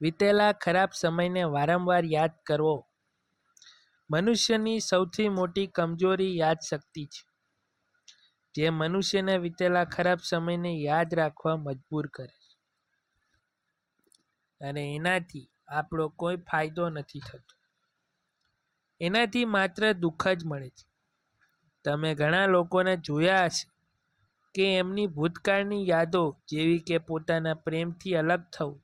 વીતેલા ખરાબ સમયને વારંવાર યાદ કરવો. મનુષ્યની સૌથી મોટી કમજોરી યાદશક્તિ છે, જે મનુષ્યને વીતેલા ખરાબ સમયને યાદ રાખવા મજબૂર કરે છે, અને એનાથી આપણો કોઈ ફાયદો નથી થતો. એનાથી માત્ર દુઃખ જ મળે છે. તમે ઘણા લોકોને જોયા હશે કે એમની ભૂતકાળની યાદો, જેવી કે પોતાના પ્રેમથી અલગ થવું,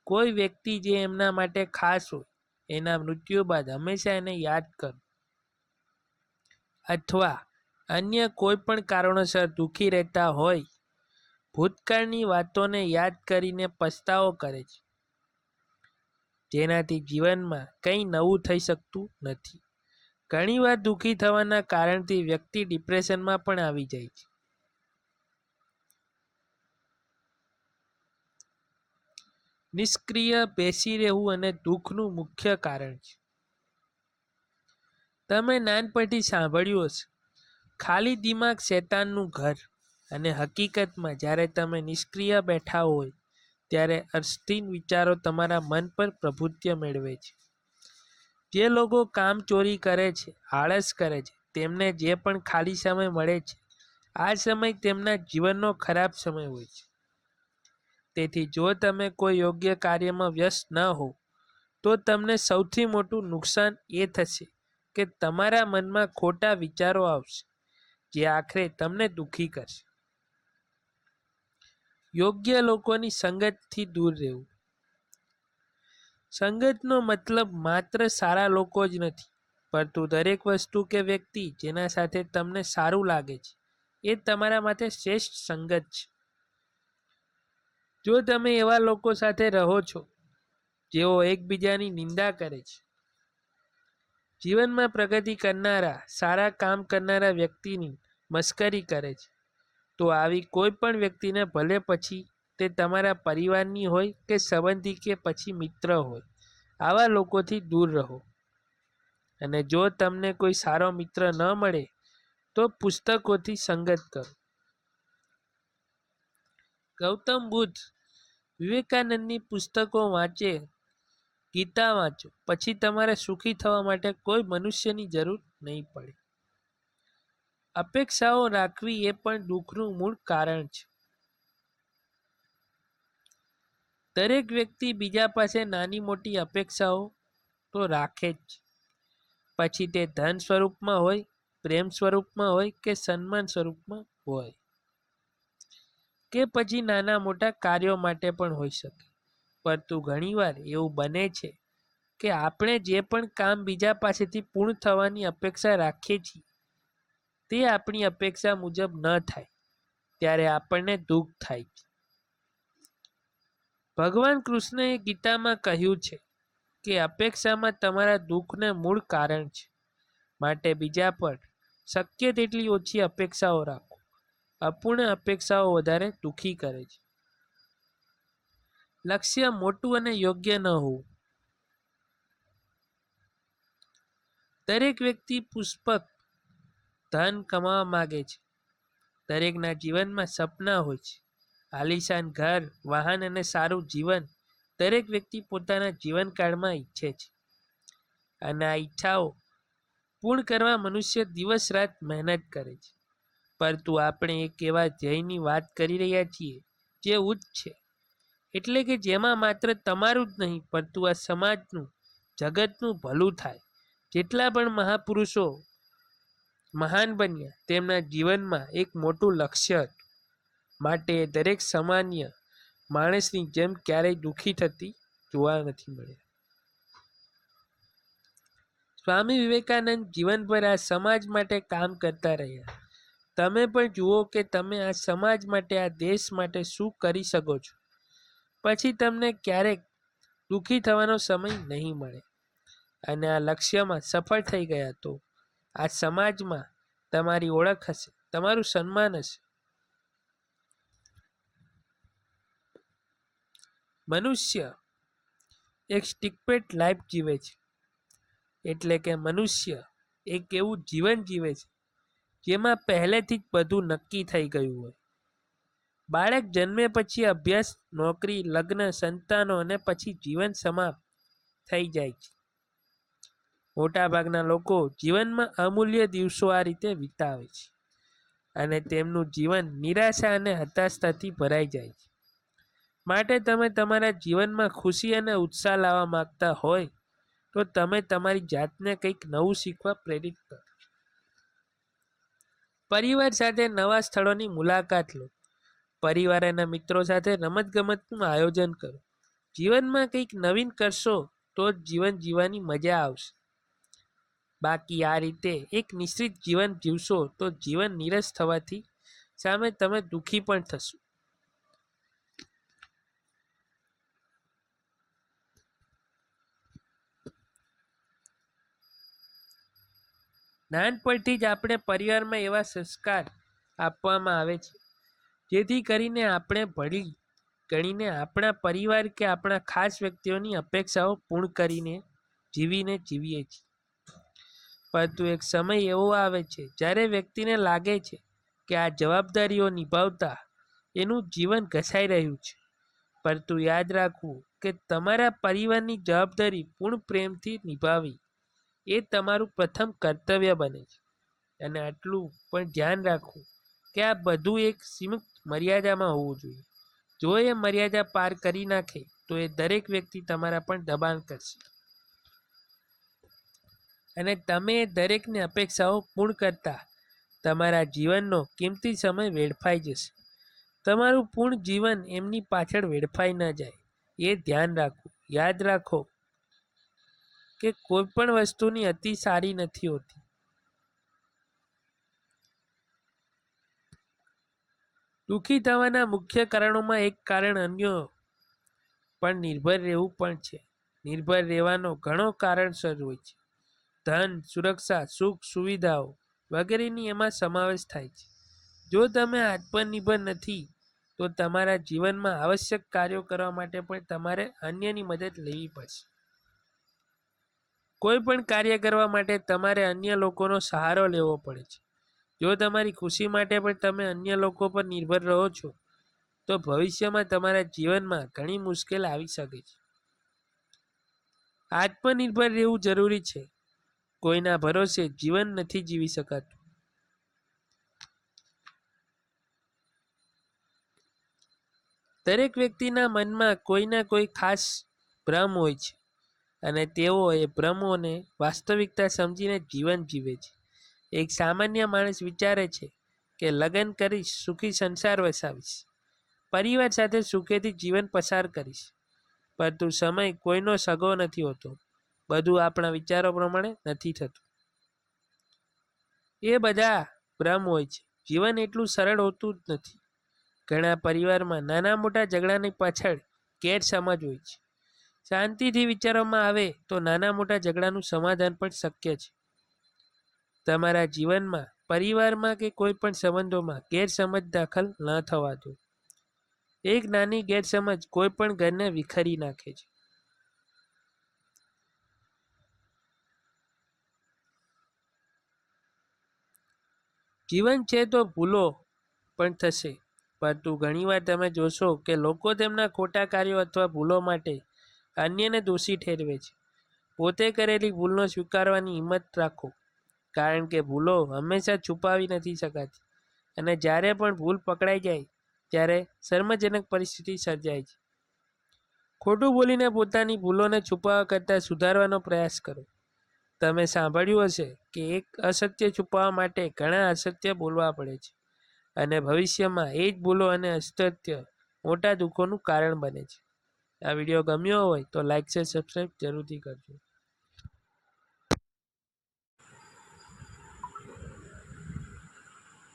કોઈ વ્યક્તિ જે એમના માટે ખાસ હોય, એના મૃત્યુ બાદ હંમેશા એને યાદ કરો, અથવા અન્ય કોઈ પણ કારણોસર દુઃખી રહેતા હોય, ભૂતકાળની વાતોને યાદ કરીને પસ્તાવો કરે છે, જેનાથી જીવનમાં કંઈ નવું થઈ શકતું નથી. ઘણીવાર દુઃખી થવાના કારણથી વ્યક્તિ ડિપ્રેશનમાં પણ આવી જાય છે. નિષ્ક્રિય બેસી રહેવું અને દુઃખનું મુખ્ય કારણ છે. તમે નાનપણથી સાંભળ્યું હશે, ખાલી દિમાગ શેતાનનું ઘર. અને હકીકતમાં જ્યારે તમે નિષ્ક્રિય બેઠા હોય, ત્યારે અર્થહીન વિચારો તમારા મન પર પ્રભુત્વ મેળવે છે. જે લોકો કામચોરી કરે છે, આળસ કરે છે, તેમને જે પણ ખાલી સમય મળે છે, આ સમય તેમના જીવનનો ખરાબ સમય હોય છે. તેથી જો તમે કોઈ યોગ્ય કાર્યમાં વ્યસ્ત ન હો, તો તમને સૌથી મોટું નુકસાન એ થશે કે તમારા મનમાં ખોટા વિચારો આવશે, જે આખરે તમને દુઃખી કરશે. યોગ્ય લોકોની સંગતથી દૂર રહેવું. સંગતનો મતલબ માત્ર સારા લોકો જ નથી, પરંતુ દરેક વસ્તુ કે વ્યક્તિ જેના સાથે તમને સારું લાગે છે, એ તમારા માટે શ્રેષ્ઠ સંગત છે. જો તમે એવા લોકો સાથે રહો છો જેઓ એકબીજાની નિંદા કરે છે, જીવનમાં પ્રગતિ કરનારા, સારા કામ કરનારા વ્યક્તિની મસ્કરી કરે છે, તો આવી કોઈ પણ વ્યક્તિને, ભલે પછી તે તમારા પરિવારની હોય કે સંબંધી કે પછી મિત્ર હોય, આવા લોકોથી દૂર રહો. અને જો તમને કોઈ સારો મિત્ર ન મળે, તો પુસ્તકોથી સંગત કરો. ગૌતમ બુદ્ધ, વિવેકાનંદની પુસ્તકો વાંચે, ગીતા વાંચો, પછી તમારે સુખી થવા માટે કોઈ મનુષ્યની જરૂર નહીં પડે. અપેક્ષાઓ રાખવી એ પણ દુઃખનું મૂળ કારણ છે. દરેક વ્યક્તિ બીજા પાસે નાની મોટી અપેક્ષાઓ તો રાખે જ, પછી તે ધન સ્વરૂપમાં હોય, પ્રેમ સ્વરૂપમાં હોય કે સન્માન સ્વરૂપમાં હોય, કે પછી નાના મોટા કાર્યો માટે પણ હોઈ શકે. પરંતુ ઘણીવાર એવું બને છે કે આપણે જે પણ કામ બીજા પાસેથી પૂર્ણ થવાની અપેક્ષા રાખીએ છીએ, તે આપણી અપેક્ષા મુજબ ન થાય, ત્યારે આપણને દુઃખ થાય છે. ભગવાન કૃષ્ણએ ગીતામાં કહ્યું છે કે અપેક્ષામાં તમારા દુઃખને મૂળ કારણ છે. માટે બીજા પર શક્ય તેટલી ઓછી અપેક્ષાઓ રાખો. અપૂર્ણ અપેક્ષાઓ વધારે દુઃખી કરે છે. લક્ષ્ય મોટું અને યોગ્ય ન હોવું. દરેક વ્યક્તિ પુષ્પક ધન કમાવા માંગે છે. દરેકના જીવનમાં સપના હોય છે. આલીશાન ઘર, વાહન અને સારું જીવન દરેક વ્યક્તિ પોતાના જીવનકાળમાં ઈચ્છે છે. અને આ ઈચ્છાઓ પૂર્ણ કરવા મનુષ્ય દિવસ રાત મહેનત કરે છે. પરંતુ આપણે એક એવા ધ્યેયની વાત કરી રહ્યા છીએ જે ઉચ્ચ છે, એટલે કે જેમાં માત્ર તમારું જ નહીં, પરંતુ આ સમાજનું, જગતનું ભલું થાય. જેટલા પણ મહાપુરુષો મહાન બન્યા, તેમના જીવનમાં એક મોટું લક્ષ્ય હતું. માટે દરેક સામાન્ય માણસની જેમ ક્યારેય દુઃખી થતી જોવા નથી મળ્યા. સ્વામી વિવેકાનંદ જીવનભર આ સમાજ માટે કામ કરતા રહ્યા. તમે પણ જુઓ કે તમે આ સમાજ માટે, આ દેશ માટે શું કરી શકો છો. પછી તમને ક્યારેક દુઃખી થવાનો સમય નહીં મળે. અને આ લક્ષ્યમાં સફળ થઈ ગયા તો આ સમાજમાં તમારી ઓળખ હશે, તમારું સન્માન હશે. મનુષ્ય એક સ્ટિકપેટ લાઈફ જીવે છે. એટલે કે મનુષ્ય એક એવું જીવન જીવે છે જેમાં પહેલેથી જ બધું નક્કી થઈ ગયું હોય. બાળક જન્મે પછી અભ્યાસ, નોકરી, લગ્ન, સંતાનો અને પછી જીવન સમાપ્ત થઈ જાય છે. મોટાભાગના લોકો જીવનમાં અમૂલ્ય દિવસો આ રીતે વિતાવે છે અને તેમનું જીવન નિરાશા અને હતાશાથી ભરાઈ જાય છે. માટે તમે તમારા જીવનમાં ખુશી અને ઉત્સાહ લાવવા માંગતા હોય તો તમે તમારી જાતને કંઈક નવું શીખવા પ્રેરિત કરો. પરિવાર સાથે નવા સ્થળોની મુલાકાત લો. પરિવાર અને મિત્રો સાથે રમતગમતનું આયોજન કરો. જીવનમાં કંઈક નવીન કરશો તો જ જીવન જીવવાની મજા આવશે. બાકી આ રીતે એક નિશ્ચિત જીવન જીવશો તો જીવન નીરસ થવાથી સામે તમે દુઃખી પણ થશો. નાનપણથી જ આપણે પરિવારમાં એવા સંસ્કાર આપવામાં આવે છે જેથી કરીને આપણે ભળી ગણીને આપણા પરિવાર કે આપણા ખાસ વ્યક્તિઓની અપેક્ષાઓ પૂર્ણ કરીને જીવીએ છીએ. પરંતુ એક સમય એવો આવે છે જ્યારે વ્યક્તિને લાગે છે કે આ જવાબદારીઓ નિભાવતા એનું જીવન ઘસાઈ રહ્યું છે. પરંતુ યાદ રાખવું કે તમારા પરિવારની જવાબદારી પૂર્ણ પ્રેમથી નિભાવવી એ તમારું પ્રથમ કર્તવ્ય બને છે. અને આટલું પણ ધ્યાન રાખવું કે આ બધું એક સીમિત મર્યાદામાં હોવું જોઈએ. જો એ મર્યાદા પાર કરી નાખે તો એ દરેક વ્યક્તિ તમારા પર દબાણ કરશે અને તમે દરેકની અપેક્ષાઓ પૂર્ણ કરતા તમારા જીવનનો કિંમતી સમય વેડફાઈ જશે. તમારું પૂર્ણ જીવન એમની પાછળ વેડફાઈ ન જાય એ ધ્યાન રાખવું. યાદ રાખો કે કોઈ પણ વસ્તુની અતિ સારી નથી હોતી. દુઃખી થવાના મુખ્ય કારણોમાં એક કારણ અન્યો પર નિર્ભર રહેવું પણ છે. નિર્ભર રહેવાનો ઘણો કારણસર હોય છે. ધન, સુરક્ષા, સુખ, સુવિધાઓ વગેરેની એમાં સમાવેશ થાય છે. જો તમે આત્મનિર્ભર નથી તો તમારા જીવનમાં આવશ્યક કાર્યો કરવા માટે પણ તમારે અન્યની મદદ લેવી પડશે. કોઈ પણ કાર્ય કરવા માટે તમારે અન્ય લોકોનો સહારો લેવો પડે છે. જો તમારી ખુશી માટે પણ તમે અન્ય લોકો પર નિર્ભર રહો છો તો ભવિષ્યમાં તમારા જીવનમાં ઘણી મુશ્કેલ આવી શકે છે. આત્મનિર્ભર રહેવું જરૂરી છે. કોઈના ભરોસે જીવન નથી જીવી શકાતું. દરેક વ્યક્તિના મનમાં કોઈના કોઈ ખાસ ભ્રમ હોય છે અને તેઓ એ ભ્રમોને વાસ્તવિકતા સમજીને જીવન જીવે છે. એક સામાન્ય માણસ વિચારે છે કે લગ્ન કરીશ, સુખી સંસાર વસાવીશ, પરિવાર સાથે સુખેથી જીવન પસાર કરીશ. પરંતુ સમય કોઈનો સગો નથી હોતો. બધું આપણા વિચારો પ્રમાણે નથી થતું. એ બધા ભ્રમ હોય છે. જીવન એટલું સરળ હોતું જ નથી. ઘણા પરિવારમાં નાના મોટા ઝઘડાની પાછળ ગેરસમજ હોય છે. શાંતિથી વિચારવામાં આવે તો નાના મોટા ઝઘડાનું સમાધાન પણ શક્ય છે. તમારા જીવનમાં, પરિવારમાં કે કોઈ પણ સંબંધોમાં ગેરસમજ દાખલ ન થવા દો. એક નાની ગેરસમજ કોઈ પણ ઘરને વિખેરી નાખે છે. જીવન છે તો ભૂલો પણ થશે. પરંતુ ઘણીવાર તમે જોશો કે લોકો તેમના ખોટા કાર્યો અથવા ભૂલો માટે અન્યને દોષી ઠેરવે છે. પોતે કરેલી ભૂલનો સ્વીકારવાની હિંમત રાખો, કારણ કે ભૂલો હંમેશા છુપાવી નથી શકાતી અને જ્યારે પણ ભૂલ પકડાઈ જાય ત્યારે શર્મજનક પરિસ્થિતિ સર્જાય છે. ખોટું બોલીને પોતાની ભૂલોને છુપાવવા કરતાં સુધારવાનો પ્રયાસ કરો. તમે સાંભળ્યું હશે કે એક અસત્ય છુપાવવા માટે ઘણા અસત્ય બોલવા પડે છે અને ભવિષ્યમાં એ જ ભૂલો અને અસત્ય મોટા દુઃખોનું કારણ બને છે. આ વિડીયો ગમ્યો હોય તો લાઈક, શેર, સબસ્ક્રાઈબ જરૂરથી કરજો.